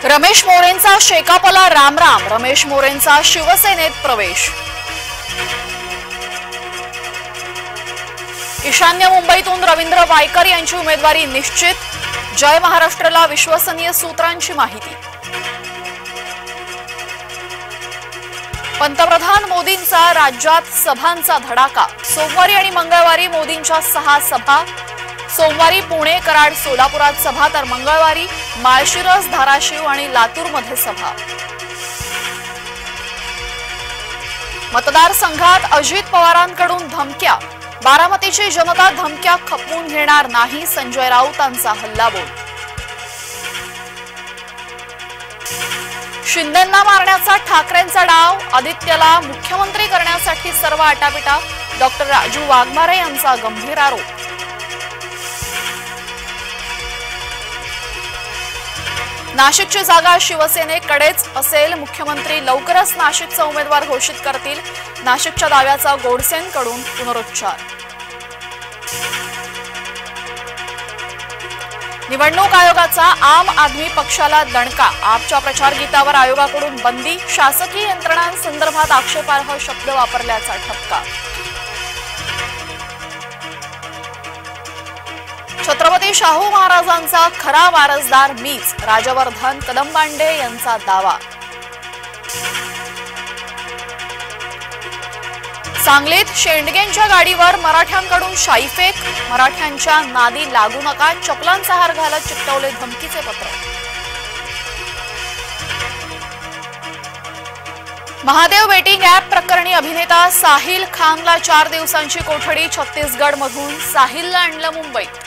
रमेश मोरेंचा शेकापला रामराम, रमेश मोरेंचा शिवसेनेत प्रवेश। ईशान्य मुंबईतून रवींद्र वायकर यांची उमेदवारी निश्चित, जय महाराष्ट्रला विश्वसनीय सूत्रांची माहिती। पंतप्रधान मोदींचा राज्यात सभांचा धडाका, सोमवारी आणि मंगळवारी मोदींच्या 6 सभा। सोमवारी पुणे, कराड, सोलापुरात सभा, तर मंगळवारी माळशिरस, धाराशिव आणि लातूरमध्ये सभा। मतदारसंघात अजित पवारांकडून धमक्या, बारामतीची जनता धमक्या खपवून घेणार नाही, संजय राऊतांचा हल्लाबोल। शिंदेंना मारण्याचा ठाकरेंचा डाव, आदित्यला मुख्यमंत्री करण्यासाठी सर्व आटापिटा, डॉक्टर राजू वाघमारे यांचा गंभीर आरोप। नाशिकची जागा शिवसेनेकडेच असेल, मुख्यमंत्री लवकरच नाशिकचा उमेदवार घोषित करतील, नाशिकच्या दाव्याचा गोडसेंकडून पुनरुच्चार। निवडणूक आयोगाचा आम आदमी पक्षाला दणका, आपच्या प्रचार गीतावर आयोगाकडून बंदी, शासकीय यंत्रणांसंदर्भात आक्षेपार्ह शब्द वापरल्याचा ठपका। छत्रपती शाहू महाराजांचा खरा वारसदार मीच, राजवर्धन कदमबांडे यांचा दावा। सांगलीत शेंडगेंच्या गाडीवर मराठ्यांकडून शाईफेक, मराठ्यांच्या नादी लागू नका, चपलांचा हार घालत चिकटवले धमकीचे पत्र। महादेव बेटिंग ॲप प्रकरणी अभिनेता साहिल खानला 4 दिवसांची कोठडी, छत्तीसगडमधून साहिलला आणलं मुंबईत।